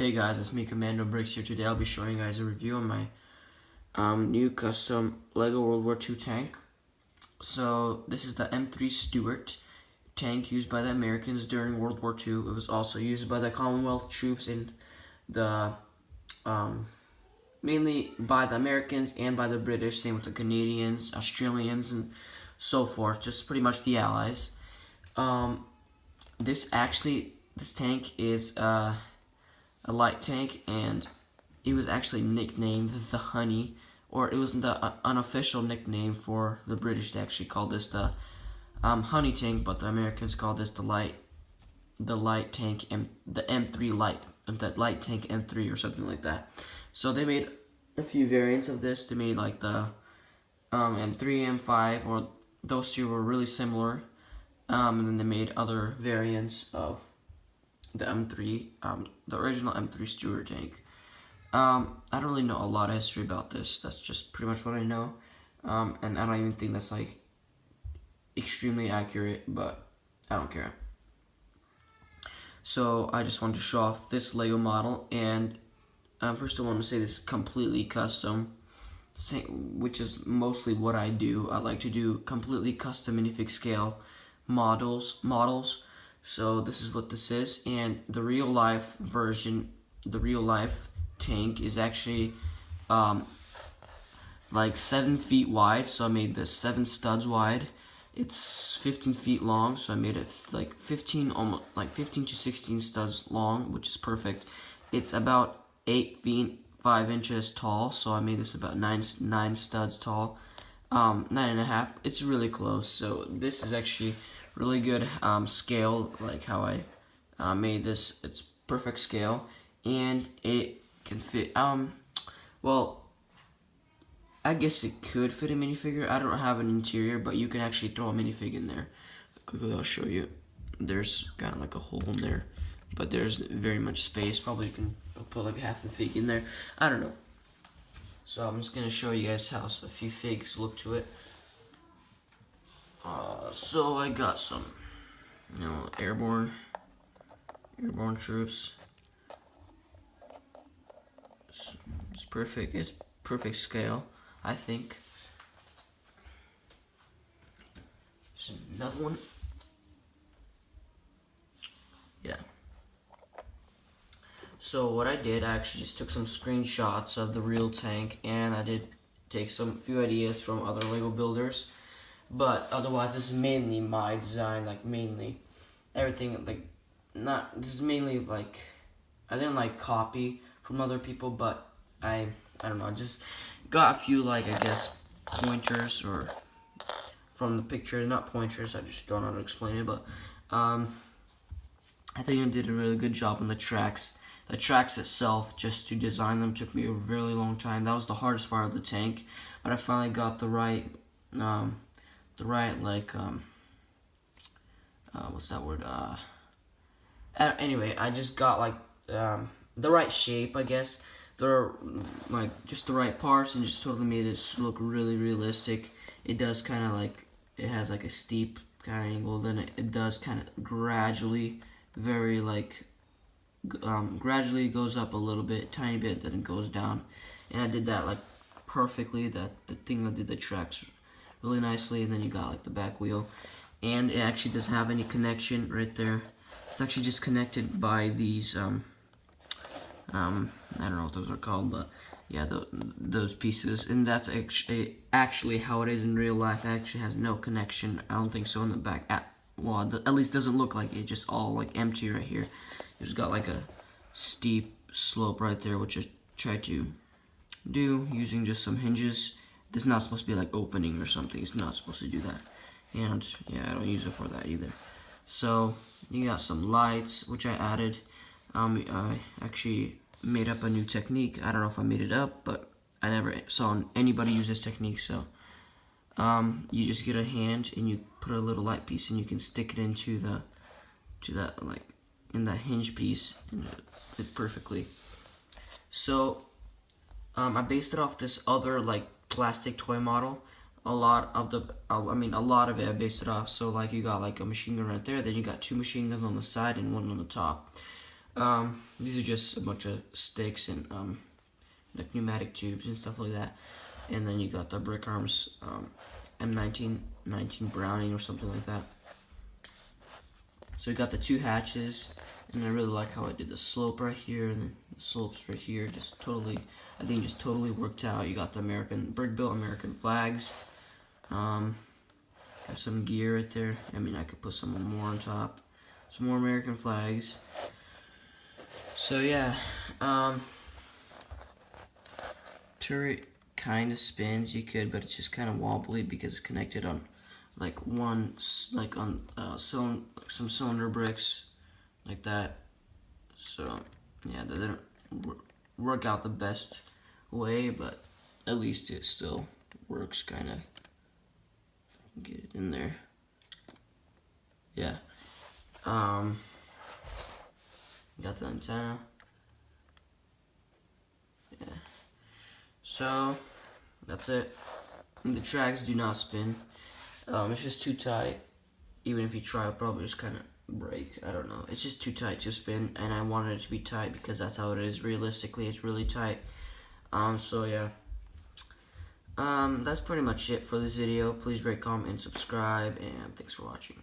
Hey guys, it's me, Commando Bricks here. Today I'll be showing you guys a review on my new custom LEGO World War II tank. So this is the M3 Stuart tank used by the Americans during World War II. It was also used by the Commonwealth troops in the mainly by the Americans and by the British. Same with the Canadians, Australians, and so forth. Just pretty much the Allies. This tank is a light tank, and it was actually nicknamed the Honey, or it was the unofficial nickname for the British. They actually called this the Honey tank, but the Americans called this the light tank, the M3 light tank M3 or something like that. So they made a few variants of this. They made like the M3, M5, or those two were really similar, and then they made other variants of the M3, the original M3 Stuart tank. I don't really know a lot of history about this. That's just pretty much what I know, and I don't even think that's like extremely accurate, but I don't care. So I just wanted to show off this LEGO model, and first I want to say this is completely custom, which is mostly what I do. I like to do completely custom minifig scale models. So this is what this is, and the real life version, the real life tank is actually like 7 feet wide. So I made this 7 studs wide. It's 15 feet long, so I made it like 15 to 16 studs long, which is perfect. It's about 8 feet 5 inches tall, so I made this about 9 studs tall, 9.5. It's really close. So this is actually really good scale, like how I made this. It's perfect scale, and it can fit. Well, I guess it could fit a minifigure. I don't have an interior, but you can actually throw a minifig in there. Quickly, I'll show you. There's kind of like a hole in there, but there's very much space. Probably you can put like half a fig in there. I don't know. So I'm just gonna show you guys how a few figs look to it. So I got some, airborne troops. It's perfect. It's perfect scale, I think. There's another one. Yeah. So what I did, I actually just took some screenshots of the real tank, and I did take few ideas from other LEGO builders. But otherwise, this is mainly my design, like mainly everything, like this is mainly like, I didn't like copy from other people, but I don't know, I just got a few, like, I guess, pointers or from the picture, not pointers, I just don't know how to explain it, but I think I did a really good job on the tracks. The tracks itself, just to design them, took me a really long time. That was the hardest part of the tank, but I finally got the right what's that word? Anyway, I just got like the right shape, I guess. They're like just the right parts, and just totally made it look really realistic. It does kind of like, it has like a steep kind of angle, then it does kind of gradually, very like gradually goes up a little bit, tiny bit, then it goes down, and I did that like perfectly. The thing that did the tracks really nicely, and then you got like the back wheel, and it actually doesn't have any connection right there. It's actually just connected by these I don't know what those are called, but yeah, those pieces, and that's actually how it is in real life. It actually has no connection. I don't think so in the back. At least doesn't look like it. Just all like empty right here. It's got like a steep slope right there, which I tried to do using just some hinges. This is not supposed to be like opening or something. It's not supposed to do that. And yeah, I don't use it for that either. So you got some lights, which I added. I actually made up a new technique. I don't know if I made it up, but I never saw anybody use this technique. So you just get a hand and you put a little light piece, and you can stick it into that like in that hinge piece, and it fits perfectly. So I based it off this other like plastic toy model. A lot of it I based it off. So like you got like a machine gun right there, then you got 2 machine guns on the side and one on the top. These are just a bunch of sticks and like pneumatic tubes and stuff like that. And then you got the brick arms, M19 Browning or something like that. So we got the 2 hatches, and I really like how I did the slope right here and then the slopes right here. I think just totally worked out. You got the brick-built American flags. Got some gear right there. I mean, I could put some more on top. Some more American flags. So yeah, turret kind of spins. You could, but it's just kind of wobbly because it's connected on like some cylinder bricks like that. So yeah, they didn't work out the best way, but at least it still works, kind of. Get it in there. Yeah. Got the antenna. Yeah. So that's it. And the tracks do not spin. It's just too tight. Even if you try, it'll probably just kind of break. I don't know. It's just too tight to spin, and I wanted it to be tight because that's how it is. Realistically, it's really tight. So yeah. That's pretty much it for this video. Please rate, comment, and subscribe, and thanks for watching.